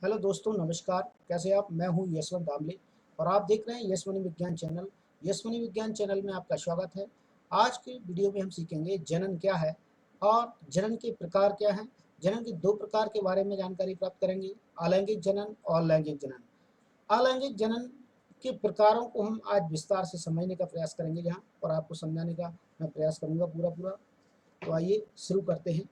Hello दोस्तों, नमस्कार। कैसे आप? मैं हूं यशवंत दामले और आप देख रहे हैं यशवनी विज्ञान चैनल। यशवनी विज्ञान चैनल में आपका स्वागत है। आज के वीडियो में हम सीखेंगे जनन क्या है और जनन के प्रकार क्या हैं। जनन के दो प्रकार के बारे में जानकारी प्राप्त करेंगे, अलैंगिक जनन और लैंगिक जनन। अलैंगिक जनन के प्रकारों को हम आज विस्तार से समझने का प्रयास करेंगे यहाँ और आपको समझाने का मैं प्रयास करूँगा पूरा पूरा। तो आइए शुरू करते हैं।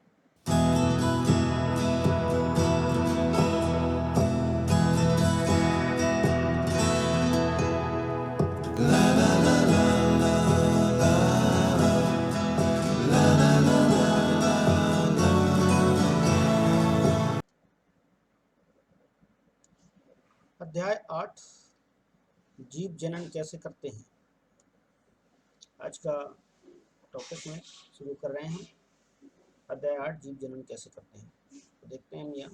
अध्याय 8, जीव जनन कैसे करते हैं। आज का टॉपिक में शुरू कर रहे हैं। अध्याय 8, जीव जनन कैसे करते हैं। तो देखते हैं हम यहाँ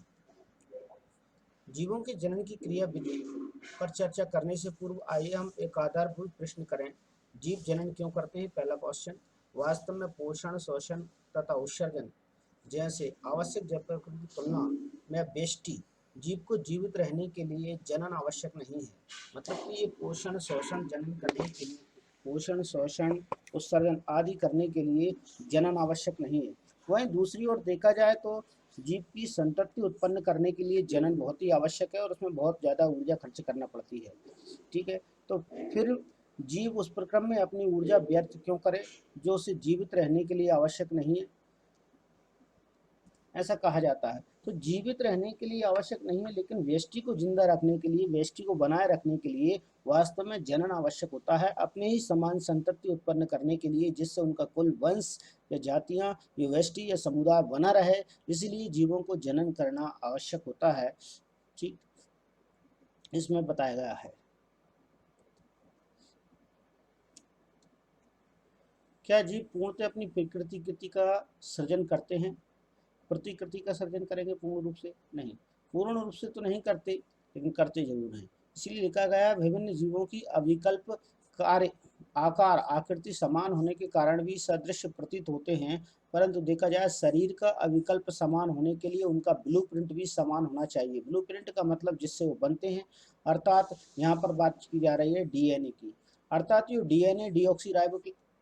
जीवों के जनन की क्रिया विधि पर चर्चा करने से पूर्व आइए हम एक आधारभूत प्रश्न करें। जीव जनन क्यों करते हैं? पहला क्वेश्चन, वास्तव में पोषण, शोषण तथा उत्सर्जन जैसे आवश्यक जरूरतों की तुलना में व्यष्टि जीव को जीवित रहने के लिए जनन आवश्यक नहीं है। मतलब कि ये पोषण, शोषण, जनन करने के लिए, पोषण, शोषण, उत्सर्जन आदि करने के लिए जनन आवश्यक नहीं है। वहीं दूसरी ओर देखा जाए तो जीव की संतति उत्पन्न करने के लिए जनन बहुत ही आवश्यक है और उसमें बहुत ज़्यादा ऊर्जा खर्च करना पड़ती है। ठीक है, तो फिर जीव उस प्रक्रम में अपनी ऊर्जा व्यर्थ क्यों करे जो उसे जीवित रहने के लिए आवश्यक नहीं है? ऐसा कहा जाता है। तो जीवित रहने के लिए आवश्यक नहीं है, लेकिन व्यष्टि को जिंदा रखने के लिए, व्यष्टि को बनाए रखने के लिए वास्तव में जनन आवश्यक होता है, अपने ही समान संतति उत्पन्न करने के लिए, जिससे उनका कुल, वंश या जातियां या व्यष्टि या समुदाय बना रहे। इसीलिए जीवों को जनन करना आवश्यक होता है। ठीक, इसमें बताया गया है। क्या जीव पूर्णतः अपनी प्रकृति का सृजन करते हैं? प्रतिकृति का सर्जन करेंगे पूर्ण रूप से? नहीं, पूर्ण रूप से तो नहीं करते, लेकिन करते जरूर हैं। इसलिए लिखा गया है, विभिन्न जीवों की अविकल्प कार्य, आकार, आकृति समान होने के कारण भी सदृश प्रतीत होते हैं, परंतु देखा जाए शरीर का अविकल्प समान होने के लिए उनका ब्लूप्रिंट भी समान होना चाहिए। ब्लूप्रिंट का मतलब जिससे वो बनते हैं, अर्थात यहाँ पर बात की जा रही है डीएनए की। अर्थात ये डीएनए डीऑक्सी राइबो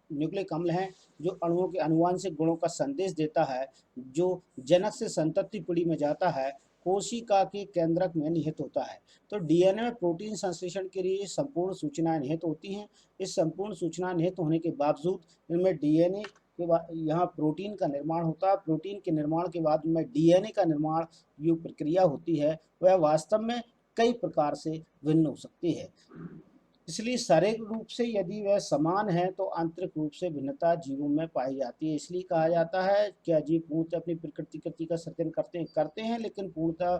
न्यूक्लिक अम्ल हैं जो अणुओं के आनुवंशिक गुणों का संदेश देता है, जो जनक से संतति पीढ़ी में जाता है, कोशिका के केंद्रक में निहित होता है। तो डीएनए में प्रोटीन संश्लेषण के लिए संपूर्ण सूचनाएं निहित होती हैं। इस संपूर्ण सूचना निहित होने के बावजूद इनमें डीएनए के बाद यहाँ प्रोटीन का निर्माण होता है। प्रोटीन के निर्माण के बाद में डीएनए का निर्माण जो प्रक्रिया होती है वह वास्तव में कई प्रकार से भिन्न हो सकती है। इसलिए शारीरिक रूप से यदि वह समान है तो आंतरिक रूप से भिन्नता जीवों में पाई जाती है। इसलिए कहा जाता है, क्या जीव पूर्णतः अपनी प्रकृति का सृजन करते हैं, लेकिन पूर्णतः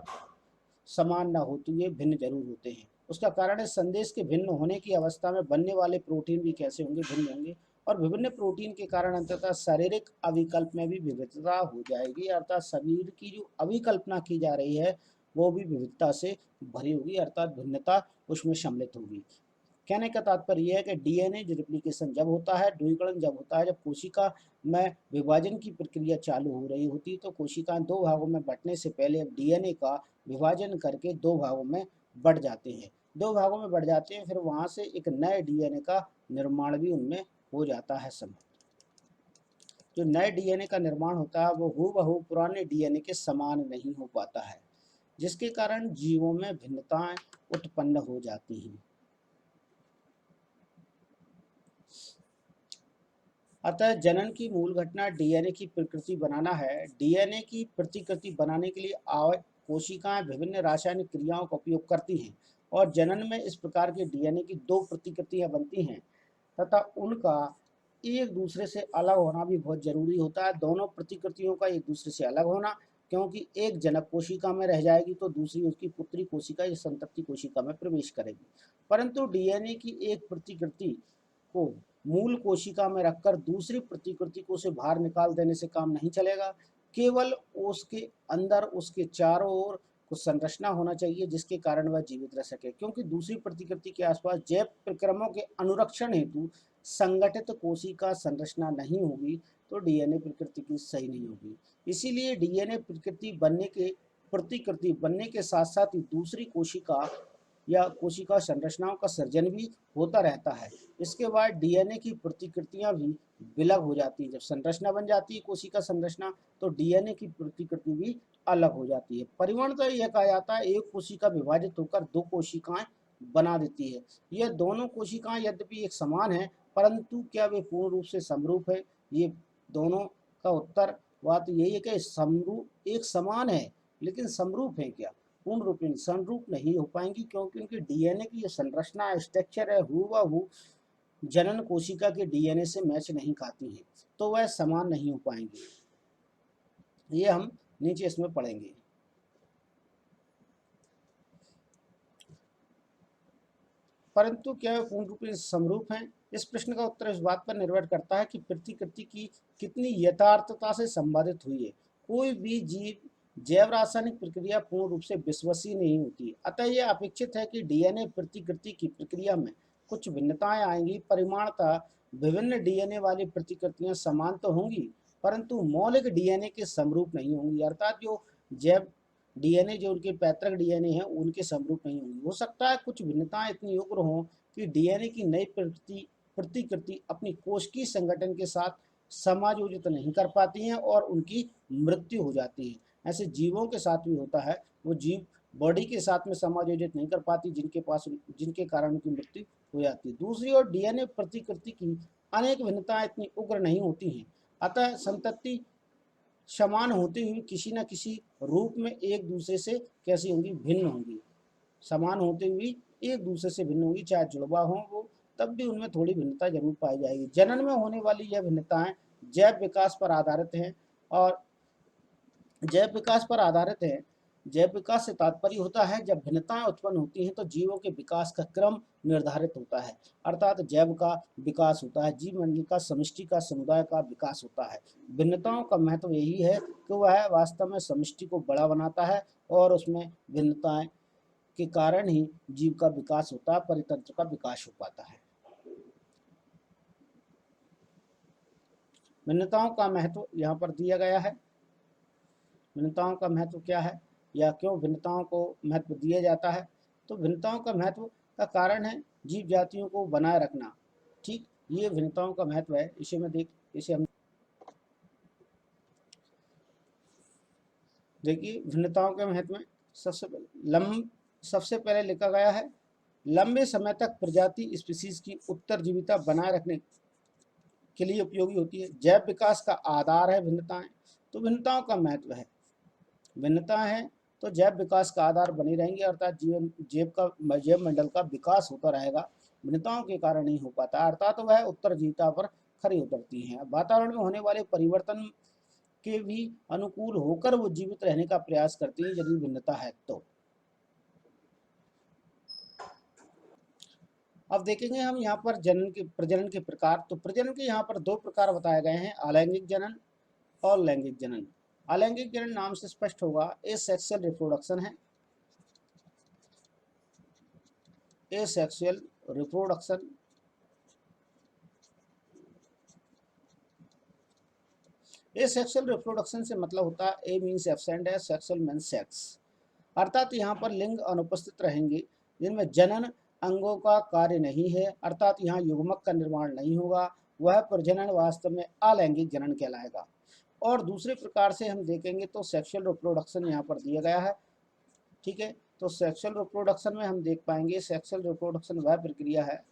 समान न होते हुए भिन्न जरूर होते हैं। उसका कारण है संदेश के भिन्न होने की अवस्था में बनने वाले प्रोटीन भी कैसे होंगे? भिन्न होंगे, और विभिन्न प्रोटीन के कारण अंततः शारीरिक अविकल्प में भी विविधता हो जाएगी। अर्थात शरीर की जो अविकल्पना की जा रही है वो भी विविधता से भरी होगी, अर्थात भिन्नता उसमें सम्मिलित होगी। कहने का तात्पर्य यह है कि डीएनए रिप्लिकेशन जब होता है, ध्रुवीकरण जब होता है, जब कोशिका में विभाजन की प्रक्रिया चालू हो रही होती है, तो कोशिकाएं दो भागों में बंटने से पहले डीएनए का विभाजन करके दो भागों में बढ़ जाते हैं। दो भागों में बढ़ जाते हैं, फिर वहां से एक नए डीएनए का निर्माण भी उनमें हो जाता है। समय जो नए डीएनए का निर्माण होता है वो हूबहू पुराने डीएनए के समान नहीं हो पाता है, जिसके कारण जीवों में भिन्नताएं उत्पन्न हो जाती हैं। अतः जनन की मूल घटना डीएनए की प्रकृति बनाना है। डीएनए की प्रतिकृति बनाने के लिए कोशिकाएं विभिन्न रासायनिक क्रियाओं का उपयोग करती हैं और जनन में इस प्रकार के डीएनए की दो प्रतिकृतियां बनती हैं तथा उनका एक दूसरे से अलग होना भी बहुत जरूरी होता है। दोनों प्रतिकृतियों का एक दूसरे से अलग होना, क्योंकि एक जनक कोशिका में रह जाएगी तो दूसरी उसकी पुत्री कोशिका या संतति कोशिका में प्रवेश करेगी। परंतु डीएनए की एक प्रतिकृति को मूल कोशिका में रखकर दूसरी प्रतिकृति को उसे बाहर निकाल देने से काम नहीं चलेगा। केवल उसके अंदर, उसके चारों ओर कुछ संरचना होना चाहिए जिसके कारण वह जीवित रह सके, क्योंकि दूसरी प्रतिकृति के आसपास जैव प्रक्रमों के अनुरक्षण हेतु संगठित कोशिका संरचना नहीं होगी तो डीएनए प्रकृति की सही नहीं होगी। इसीलिए डीएनए प्रकृति बनने के प्रतिकृति बनने के साथ साथ ही दूसरी कोशिका या कोशिका संरचनाओं का सर्जन भी होता रहता है। इसके बाद डीएनए की प्रतिकृतियां भी विलग हो जाती है। जब संरचना बन जाती है कोशिका संरचना, तो डीएनए की प्रतिकृति भी अलग हो जाती है। परिवर्तन यह कहा जाता है एक कोशिका विभाजित होकर दो कोशिकाएं बना देती है। यह दोनों कोशिकाएं यद्यपि एक समान है, परंतु क्या वे पूर्ण रूप से समरूप है? ये दोनों का उत्तर बात यही है कि समरूप एक समान है, लेकिन समरूप है क्या? पूर्ण रूप में समरूप नहीं हो पाएंगी, क्योंकि उनके डीएनए की जो संरचना स्ट्रक्चर है हूबहू जनन कोशिका के डीएनए से मैच नहीं खाती है, तो वह समान नहीं हो पाएंगी। ये हम नीचे इसमें पढ़ेंगे। परंतु क्या वे पूर्ण रूप से समरूप हैं? इस प्रश्न का उत्तर इस बात पर निर्भर करता है कि प्रतिकृति की कितनी यथार्थता से संपादित हुई है। कोई भी जीव जैव रासायनिक प्रक्रिया पूर्ण रूप से विश्वसनीय नहीं होती, अतः यह अपेक्षित है कि डीएनए प्रतिकृति की प्रक्रिया में कुछ भिन्नताएं आएंगी। परिमाणतः विभिन्न डीएनए वाली प्रतिकृतियां समान तो होंगी, परंतु मौलिक डीएनए के समरूप नहीं होंगी, अर्थात जो जैव डीएनए जो उनके पैतृक डीएनए हैं उनके समरूप नहीं होंगी। हो सकता है कुछ भिन्नताएं इतनी उग्र हों कि डीएनए की नई प्रतिकृति अपनी कोशिकीय संगठन के साथ समायोजित नहीं कर पाती हैं और उनकी मृत्यु हो जाती है। ऐसे जीवों के साथ भी होता है, वो जीव बॉडी के साथ में समायोजित नहीं कर पाती, जिनके कारण उनकी मृत्यु हो जाती है। दूसरी ओर डीएनए प्रतिकृति की अनेक भिन्नताएं इतनी उग्र नहीं होती हैं, अतः संतति समान होते हुए किसी न किसी रूप में एक दूसरे से कैसी होंगी? भिन्न होंगी। समान होते हुए एक दूसरे से भिन्न होंगी, चाहे जुड़वा हो वो, तब भी उनमें थोड़ी भिन्नता जरूर पाई जाएगी। जनन में होने वाली यह भिन्नताएं जैव विकास पर आधारित हैं और जैव विकास पर आधारित है। जैव विकास से तात्पर्य होता है जब भिन्नताएं उत्पन्न होती हैं तो जीवों के विकास का क्रम निर्धारित होता है, अर्थात जैव का विकास होता है, जीव मंडल का, समष्टि का, समुदाय का विकास होता है। भिन्नताओं का महत्व यही है कि वह वास्तव में समष्टि को बड़ा बनाता है और उसमें भिन्नताएं के कारण ही जीव का विकास होता है, परितंत्र का विकास हो पाता है। भिन्नताओं का महत्व यहाँ पर दिया गया है। भिन्नताओं का महत्व क्या है या क्यों भिन्नताओं को महत्व दिया जाता है? तो भिन्नताओं का महत्व का कारण है जीव जातियों को बनाए रखना। ठीक, ये भिन्नताओं का महत्व है। इसे हम देखिए भिन्नताओं के महत्व में सबसे पहले लिखा गया है लंबे समय तक प्रजाति स्पीशीज की उत्तरजीविता बनाए रखने के लिए उपयोगी होती है। जैव विकास का आधार है भिन्नताएं, तो भिन्नताओं का महत्व है। भिन्नता है तो जैव विकास का आधार बनी रहेंगे, अर्थात जैव मंडल का विकास होता रहेगा। भिन्नताओं के कारण नहीं हो पाता, अर्थात वह उत्तरजीविता पर खरी उतरती हैं। वातावरण में होने वाले परिवर्तन के भी अनुकूल होकर वो जीवित रहने का प्रयास करती है यदि भिन्नता है तो। अब देखेंगे हम यहाँ पर प्रजनन के प्रकार। तो प्रजनन के यहाँ पर दो प्रकार बताए गए हैं, अलैंगिक जनन और लैंगिक जनन। अलैंगिक जनन नाम से स्पष्ट होगा, एसेक्सुअल रिप्रोडक्शन है। एसेक्सुअल रिप्रोडक्शन एसेक्सुअल रिप्रोडक्शन से मतलब होता है ए मीन्स एब्सेंट है, सेक्सुअल मीन्स सेक्स, अर्थात यहाँ पर लिंग अनुपस्थित रहेंगे जिनमें जनन अंगों का कार्य नहीं है, अर्थात यहाँ युग्मक का निर्माण नहीं होगा। वह प्रजनन वास्तव में अलैंगिक जनन कहलाएगा। और दूसरे प्रकार से हम देखेंगे तो सेक्सुअल रिप्रोडक्शन यहाँ पर दिया गया है। ठीक है, तो सेक्सुअल रिप्रोडक्शन में हम देख पाएंगे सेक्सुअल रिप्रोडक्शन वह प्रक्रिया है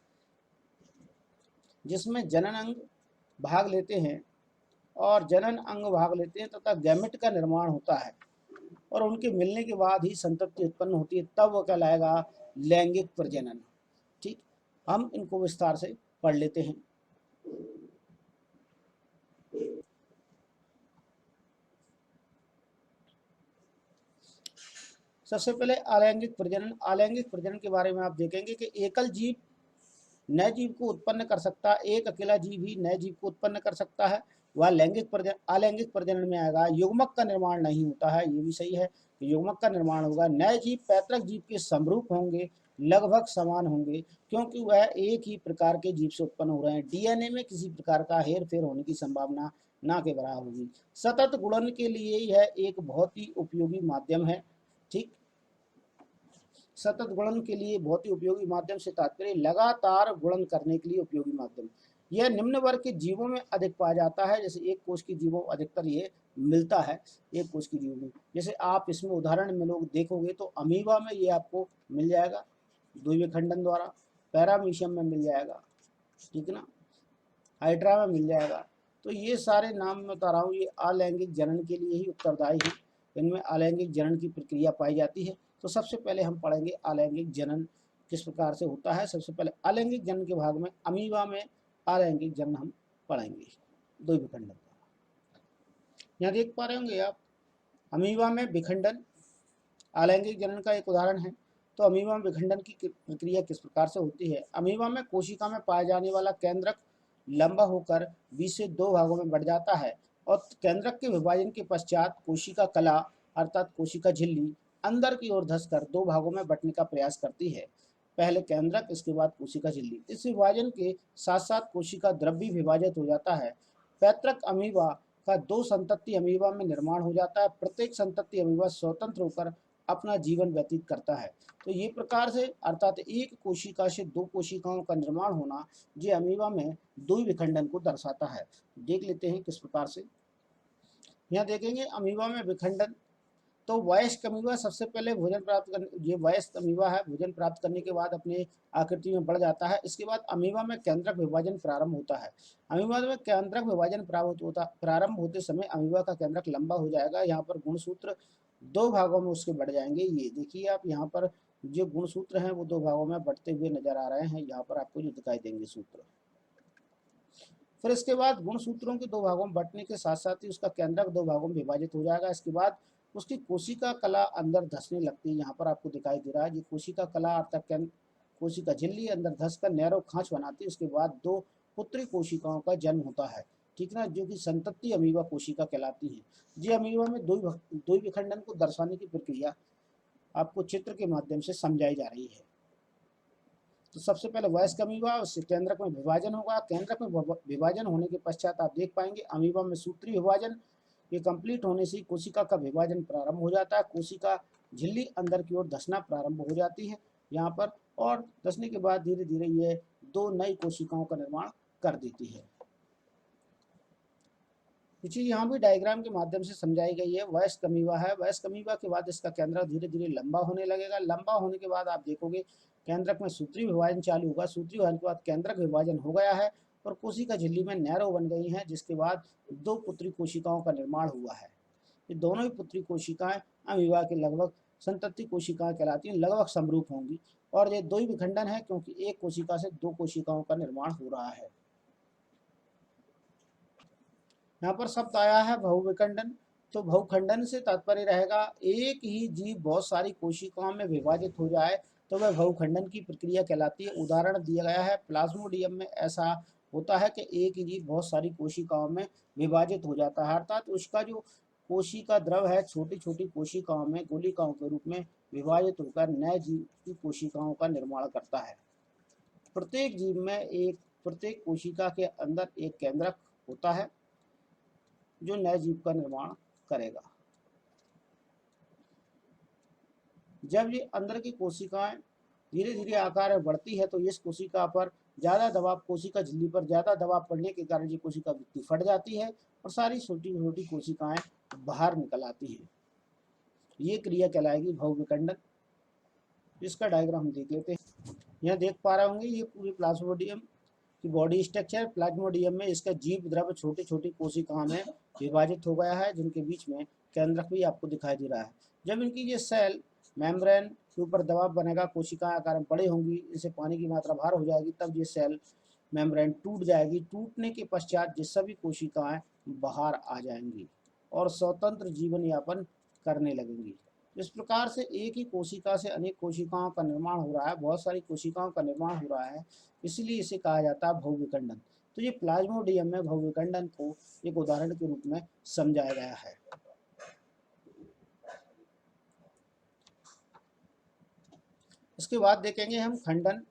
जिसमें जनन अंग भाग लेते हैं और जनन अंग भाग लेते हैं तथा गैमेट का निर्माण होता है और उनके मिलने के बाद ही संतति उत्पन्न होती है, तब वह कहलाएगा लैंगिक प्रजनन। ठीक, हम इनको विस्तार से पढ़ लेते हैं। सबसे पहले अलैंगिक प्रजनन। अलैंगिक प्रजनन के बारे में आप देखेंगे कि एकल जीव नए जीव को उत्पन्न कर सकता है, एक अकेला जीव ही नए जीव को उत्पन्न कर सकता है, वह अलैंगिक प्रजनन में आएगा। युग्मक का निर्माण नहीं होता है, ये भी सही है, युग्मक का निर्माण होगा। नए जीव पैतृक जीव के समरूप होंगे, लगभग समान होंगे, क्योंकि वह एक ही प्रकार के जीव से उत्पन्न हो रहे हैं। डीएनए में किसी प्रकार का हेर फेर होने की संभावना ना के बराबर होगी। सतत गुणन के लिए यह एक बहुत ही उपयोगी माध्यम है। ठीक, सतत गुणन के लिए बहुत ही उपयोगी माध्यम से तात्पर्य लगातार गुणन करने के लिए उपयोगी माध्यम। यह निम्न वर्ग के जीवों में अधिक पाया जाता है, जैसे एक कोश की जीवों अधिकतर ये मिलता है, एक कोश की जीवों में। जैसे आप इसमें उदाहरण में लोग देखोगे तो अमीबा में ये आपको मिल जाएगा द्विविखंडन द्वारा, पैरामीशियम में मिल जाएगा, ठीक है ना, हाइड्रा में मिल जाएगा। तो ये सारे नाम मैं बता रहा हूँ, ये अलैंगिक जनन के लिए ही उत्तरदायी है, इनमें अलैंगिक जनन की प्रक्रिया पाई जाती है। तो सबसे पहले हम पढ़ेंगे अलैंगिक जनन किस प्रकार से होता है। सबसे पहले अलैंगिक जनन के भाग में अमीबा में अलैंगिक जनन हम पढ़ेंगे दो विखंडन का। यहाँ देख पा रहे होंगे आप, अमीबा में विखंडन अलैंगिक जनन का एक उदाहरण है। तो अमीबा में विखंडन की प्रक्रिया किस प्रकार से होती है। अमीबा में कोशिका में पाया जाने वाला केंद्रक लंबा होकर 20 से 2 भागों में बढ़ जाता है और केंद्रक के विभाजन के पश्चात कोशिका कला अर्थात कोशिका झिल्ली अंदर की ओर धंसकर 2 भागों में बंटने का प्रयास करती है। पहले केंद्रक, इसके बाद कोशिका झिल्ली। इस विभाजन के साथ साथ कोशिका द्रव भी विभाजित हो जाता है। पैतृक अमीबा का 2 संतति अमीबा में निर्माण हो जाता है। प्रत्येक संतति अमीबा स्वतंत्र होकर अपना जीवन व्यतीत करता है। तो ये प्रकार से अर्थात एक कोशिका से 2 कोशिकाओं का निर्माण होना ये अमीबा में द्विविखंडन को दर्शाता है। देख लेते हैं किस प्रकार से। यहाँ देखेंगे अमीबा में विखंडन। तो वयस्क अमीबा सबसे पहले भोजन प्राप्त करने, ये वयस्क अमीबा है, भोजन प्राप्त करने के बाद अपने आकृति में बढ़ जाता है। इसके बाद अमीबा में केंद्रक विभाजन प्रारंभ होता है। अमीबा में केंद्रक विभाजन प्रारंभ होते समय अमीबा का केंद्रक लंबा हो जाएगा। यहाँ पर गुणसूत्र 2 भागों में उसके बढ़ जाएंगे। ये देखिए आप, यहाँ पर जो गुणसूत्र हैं वो 2 भागों में बढ़ते हुए नजर आ रहे हैं, यहाँ पर आपको जो दिखाई देंगे सूत्र। फिर इसके बाद गुणसूत्रों के 2 भागों में बंटने के साथ साथ ही उसका केंद्रक 2 भागों में विभाजित हो जाएगा। इसके बाद उसकी कोशिका कला अंदर धंसने लगती है। यहाँ पर आपको दिखाई दे रहा है, ये कोशिका कला अर्थात कोशिका झिल्ली अंदर धंसकर नैरो खांच बनाती है। उसके बाद 2 पुत्री कोशिकाओं का जन्म होता है, ठीक ना, जो कि संतति अमीबा कोशिका कहलाती है। ये अमीबा में द्विविखंडन को दर्शाने की प्रक्रिया आपको चित्र के माध्यम से समझाई जा रही है। तो सबसे पहले वयस्क अमीबा, उससे केंद्रक में विभाजन होगा। केंद्रक में विभाजन होने के पश्चात आप देख पाएंगे अमीबा में सूत्री विभाजन, ये कंप्लीट होने से कोशिका का विभाजन प्रारंभ हो जाता है। कोशिका झिल्ली अंदर की ओर धंसना प्रारंभ हो जाती है यहाँ पर, और धंसने के बाद धीरे धीरे ये 2 नई कोशिकाओं का निर्माण कर देती है। ये चीज यहाँ भी डायग्राम के माध्यम से समझाई गई है। वयस्क अमीबा है, वयस्क अमीबा के बाद इसका केंद्रक धीरे धीरे लंबा होने लगेगा। लंबा होने के बाद आप देखोगे केंद्रक में सूत्री विभाजन चालू होगा। सूत्री विभाजन के बाद केंद्रक विभाजन हो गया है और कोशिका झिल्ली में नैरो बन गई है, जिसके बाद 2 पुत्री कोशिकाओं का निर्माण हुआ है। ये दोनों ही पुत्री कोशिकाएं अमीबा के लगभग संतति कोशिकाएं कहलाती हैं, लगभग समरूप होंगी। और ये द्विविखंडन है क्योंकि एक कोशिका से 2 कोशिकाओं का निर्माण हो रहा है। यहाँ पर शब्द आया है बहुविखंडन। तो बहुखंडन से तात्पर्य रहेगा एक ही जीव बहुत सारी कोशिकाओं में विभाजित हो जाए तो वह बहुखंडन की प्रक्रिया कहलाती है। उदाहरण दिया गया है प्लाज्मोडियम में ऐसा होता है कि एक ही जीव बहुत सारी कोशिकाओं में विभाजित हो जाता है, अर्थात उसका जो कोशिका द्रव है छोटी छोटी कोशिकाओं में गोलिकाओं के रूप में विभाजित होकर नए जीव की कोशिकाओं का निर्माण करता है। प्रत्येक जीव में प्रत्येक कोशिका के अंदर एक केंद्रक होता है जो नए जीव का निर्माण करेगा। जब ये अंदर की कोशिकाएं धीरे धीरे आकार में बढ़ती है तो इस कोशिका पर ज़्यादा दबाव, कोशिका झिल्ली पर ज़्यादा दबाव पड़ने के कारण ये कोशिका भित्ति फट जाती है और सारी छोटी छोटी कोशिकाएं बाहर निकल आती हैं। ये क्रिया कहलाएगी बहुविखंडन। इसका डायग्राम हम देख लेते हैं। यहाँ देख पा रहे होंगे ये पूरी प्लाज्मोडियम की बॉडी स्ट्रक्चर। प्लाज्मोडियम में इसका जीव द्रव छोटी छोटी कोशिकाओं में विभाजित हो गया है, जिनके बीच में केंद्रक भी आपको दिखाई दे रहा है। जब इनकी ये सेल मेम्ब्रेन के ऊपर दबाव बनेगा, कोशिकाएं आकार में बड़ी होंगी, इनसे पानी की मात्रा बाहर हो जाएगी, तब ये सेल मेम्ब्रेन टूट जाएगी। टूटने के पश्चात ये सभी कोशिकाएं बाहर आ जाएंगी और स्वतंत्र जीवन यापन करने लगेंगी। इस प्रकार से एक ही कोशिका से अनेक कोशिकाओं का निर्माण हो रहा है, बहुत सारी कोशिकाओं का निर्माण हो रहा है, इसलिए इसे कहा जाता है बहुविखंडन। तो ये प्लाज्मोडियम में बहुविखंडन को एक उदाहरण के रूप में समझाया गया है। इसके बाद देखेंगे हम खंडन।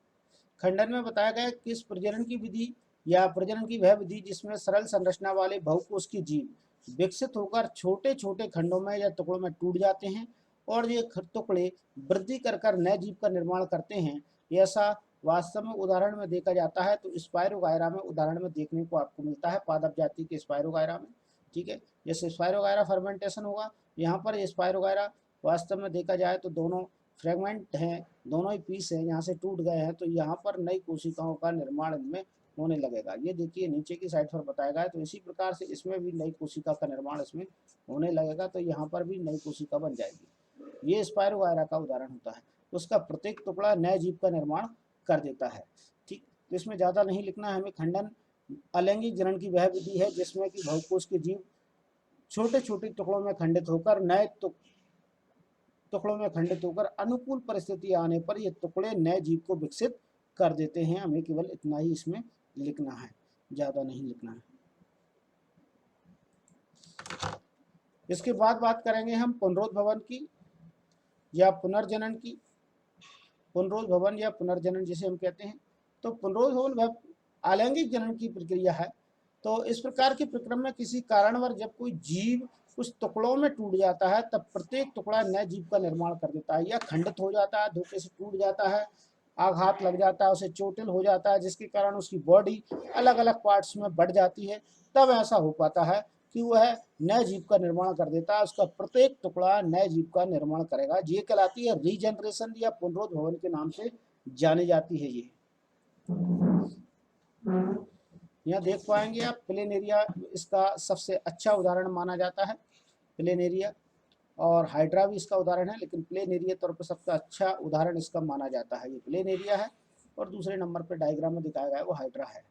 खंडन में बताया गया कि इस प्रजनन की विधि या प्रजनन की वह विधि जिसमें सरल संरचना वाले बहुकोषीय जीव विकसित होकर छोटे छोटे खंडों में या टुकड़ों में टूट जाते हैं और ये टुकड़े वृद्धि कर कर नए जीव का निर्माण करते हैं। ऐसा वास्तव में उदाहरण में देखा जाता है तो स्पायरोगायरा में उदाहरण में देखने को आपको मिलता है, पादप जाति के स्पायरोगायरा में। ठीक है, जैसे स्पायरोगायरा फर्मेंटेशन होगा, यहाँ पर ये स्पायरोगायरा वास्तव में देखा जाए तो दोनों फ्रेगमेंट हैं, दोनों ही पीस हैं, यहाँ से टूट गए हैं, तो यहाँ पर नई कोशिकाओं का निर्माण इनमें होने लगेगा। ये देखिए नीचे की साइड पर बताया गया है, तो इसी प्रकार से इसमें भी नई कोशिका का निर्माण इसमें होने लगेगा, तो यहाँ पर भी नई कोशिका बन जाएगी। ये स्पायरोगायरा का उदाहरण होता है। उसका प्रत्येक टुकड़ा नए जीव का निर्माण कर देता है। ठीक, तो इसमें ज़्यादा नहीं लिखना है हमें। खंडन अलैंगिक जनन की वह विधि है जिसमें कि बहुकोष के जीव छोटे छोटे टुकड़ों में खंडित होकर नए टुकड़ों में खंडित होकर अनुकूल परिस्थिति आने पर ये टुकड़े नए जीव को विकसित कर देते हैं। हमें केवल इतना ही इसमें लिखना है, ज़्यादा नहीं लिखना है। इसके बाद बात करेंगे हम पुनरुद्भवन की या पुनर्जनन की। पुनरुद्भवन या पुनर्जनन जिसे हम कहते हैं, तो पुनरुद्भवन अलैंगिक जनन की प्रक्रिया है। तो इस प्रकार के प्रक्रम में किसी कारणवश जब कोई जीव कुछ टुकड़ों में टूट जाता है तब प्रत्येक टुकड़ा नए जीव का निर्माण कर देता है, या खंडित हो जाता है, धोखे से टूट जाता है, आघात लग जाता है, उसे चोटिल हो जाता है, जिसके कारण उसकी बॉडी अलग अलग पार्ट्स में बढ़ जाती है, तब ऐसा हो पाता है कि वह नए जीव का निर्माण कर देता है। उसका प्रत्येक टुकड़ा नए जीव का निर्माण करेगा। ये कहलाती है रीजनरेशन या पुनरुद्भवन के नाम से जानी जाती है। ये यहाँ देख पाएंगे आप, प्लेनेरिया इसका सबसे अच्छा उदाहरण माना जाता है, प्लेनेरिया, और हाइड्रा भी इसका उदाहरण है, लेकिन प्लेनेरिया तौर पर सबसे अच्छा उदाहरण इसका माना जाता है। ये प्लेनेरिया है और दूसरे नंबर पर डायग्राम में दिखाया गया है वो हाइड्रा है।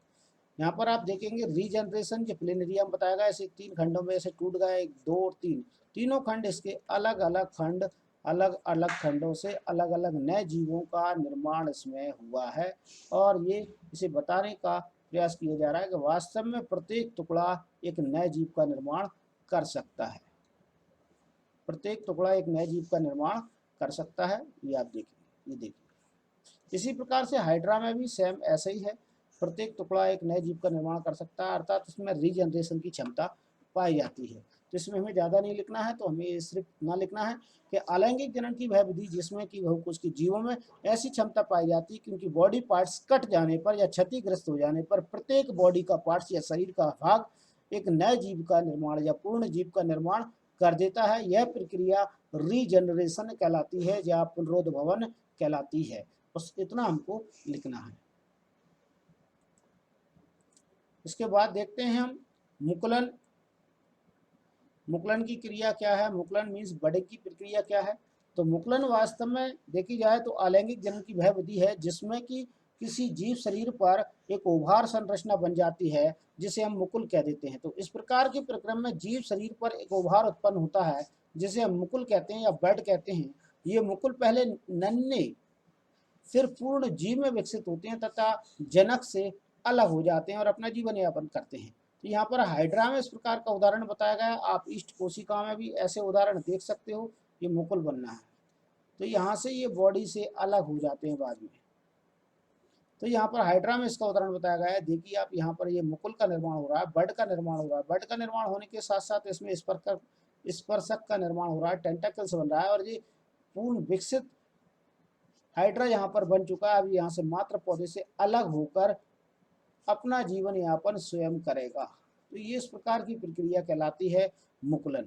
यहाँ पर आप देखेंगे रीजनरेशन जो प्लेनेरिया में बताया गया, ऐसे 3 खंडों में ऐसे टूट गए, 1, 2 और 3, तीनों खंड इसके अलग अलग खंड, अलग अलग खंडों से अलग अलग नए जीवों का निर्माण इसमें हुआ है। और ये इसे बताने का प्रयास किया जा रहा है कि वास्तव में प्रत्येक टुकड़ा एक नए जीव का निर्माण कर सकता है। प्रत्येक टुकड़ा एक नए जीव का निर्माण कर सकता है। ये आप देखिए, ये देखिए। इसी प्रकार से हाइड्रा में भी सेम ऐसे ही है, प्रत्येक टुकड़ा एक नए जीव का निर्माण कर सकता है, अर्थात इसमें रीजनरेशन की क्षमता पाई जाती है। तो इसमें हमें ज़्यादा नहीं लिखना है, तो हमें सिर्फ इतना लिखना है कि अलैंगिक जनन की वह विधि जिसमें कि बहुकोष के जीवों में ऐसी क्षमता पाई जाती है कि उनकी बॉडी पार्ट्स कट जाने पर या क्षतिग्रस्त हो जाने पर प्रत्येक बॉडी का पार्ट्स या शरीर का भाग एक नए जीव का निर्माण या पूर्ण जीव का निर्माण कर देता है। यह प्रक्रिया रीजनरेशन कहलाती है या पुनरुद्भवन कहलाती है। बस इतना हमको लिखना है। इसके बाद देखते हैं हम मुकुलन। मुकुलन की क्रिया क्या है, मुकुलन मीन्स बड़े की प्रक्रिया क्या है। तो मुकुलन वास्तव में देखी जाए तो अलैंगिक जनन की वह विधि है जिसमें कि किसी जीव शरीर पर एक ओभार संरचना बन जाती है जिसे हम मुकुल कह देते हैं। तो इस प्रकार के प्रक्रम में जीव शरीर पर एक ओभार उत्पन्न होता है जिसे हम मुकुल कहते हैं या बड कहते हैं। ये मुकुल पहले नन्हे फिर पूर्ण जीव में विकसित होते हैं तथा जनक से अलग हो जाते हैं और अपना जीवन यापन करते हैं। तो यहाँ पर हाइड्रा में इस प्रकार का उदाहरण बताया गया है। आप ईस्ट कोशिका में भी ऐसे उदाहरण देख सकते हो। ये मुकुल बनना है, तो यहाँ से ये बॉडी से अलग हो जाते हैं बाद में। तो यहाँ पर हाइड्रा में इसका उदाहरण बताया गया है। देखिए आप, यहाँ पर ये मुकुल का निर्माण हो रहा है, बड का निर्माण हो रहा है। बड का निर्माण होने के साथ साथ इसमें स्पर्शक का निर्माण हो रहा है, टेंटेकल्स बन रहा है, और ये पूर्ण विकसित हाइड्रा यहाँ पर बन चुका है। अब यहाँ से मात्र पौधे से अलग होकर अपना जीवन यापन स्वयं करेगा। तो ये इस प्रकार की प्रक्रिया कहलाती है मुकुलन।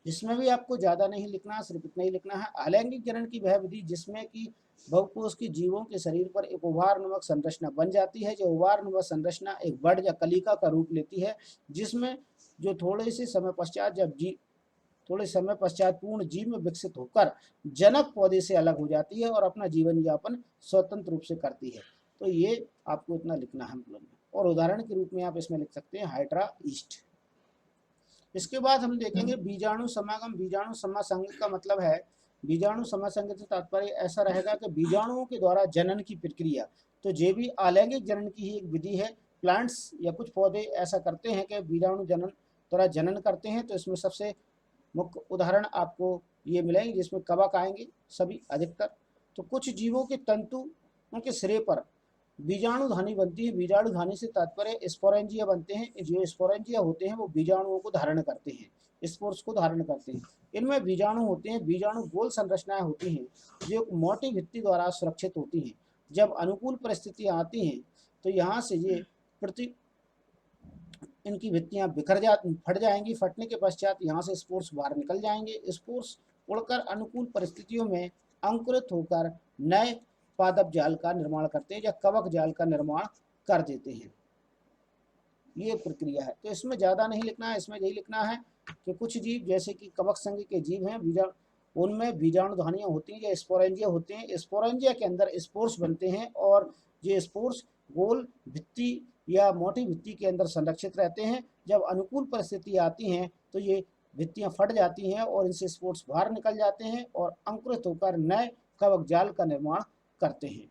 इसमें भी आपको ज्यादा नहीं लिखना, सिर्फ इतना ही लिखना है। अलैंगिक जनन की वह विधि जिसमें कि बहुकोष के जीवों के शरीर पर एक ओभार नामक संरचना बन जाती है। जो ओभार नामक संरचना एक बड या कलिका का रूप लेती है, जिसमें जो थोड़े समय पश्चात पूर्ण जीव में विकसित होकर जनक पौधे से अलग हो जाती है और अपना जीवन यापन स्वतंत्र रूप से करती है। तो ये आपको इतना लिखना है मुकुलन में, और उदाहरण के रूप में आप इसमें लिख सकते हैं हाइड्रा ईस्ट। इसके बाद हम देखेंगे बीजाणु समागम। बीजाणु समासंग का मतलब है, बीजाणु समासंग से तात्पर्य ऐसा रहेगा कि बीजाणुओं के द्वारा जनन की प्रक्रिया। तो ये भी अलैंगिक जनन की ही एक विधि है। प्लांट्स या कुछ पौधे ऐसा करते हैं कि बीजाणु जनन द्वारा जनन करते हैं। तो इसमें सबसे मुख्य उदाहरण आपको ये मिलेंगे जिसमें कवक आएंगे सभी अधिकतर। तो कुछ जीवों के तंतु उनके सिरे पर बीजाणुधानी बनती है। बीजाणुधानी से तात्पर्य स्पोरेंजिया बनते हैं। जो स्पोरेंजिया होते हैं वो बीजाणुओं को धारण करते हैं, स्पोर्स को धारण करते हैं। इनमें बीजाणु होते हैं, बीजाणु गोल संरचनाएं होती हैं जो एक मोटी भित्ति द्वारा सुरक्षित होती हैं। जब अनुकूल परिस्थितियां आती हैं तो यहाँ से ये प्रति इनकी भित्तियां फट जाएंगी। फटने के पश्चात यहाँ से स्पोर्स बाहर निकल जाएंगे। स्पोर्स उड़कर अनुकूल परिस्थितियों में अंकुरित होकर नए पादप जाल का निर्माण करते हैं या कवक जाल का निर्माण कर देते हैं। ये प्रक्रिया है। तो इसमें ज़्यादा नहीं लिखना है, इसमें यही लिखना है कि कुछ जीव जैसे कि कवक संघ के जीव हैं, उनमें बीजाणुधानियाँ होती हैं या स्पोरेंजिया होते हैं। स्पोरेंजिया के अंदर स्पोर्स बनते हैं और ये स्पोर्स गोल भित्ति या मोटी भित्ति के अंदर संरक्षित रहते हैं। जब अनुकूल परिस्थिति आती हैं तो ये भित्तियाँ फट जाती हैं और इनसे स्पोर्स बाहर निकल जाते हैं और अंकुरित होकर नए कवक जाल का निर्माण करते हैं।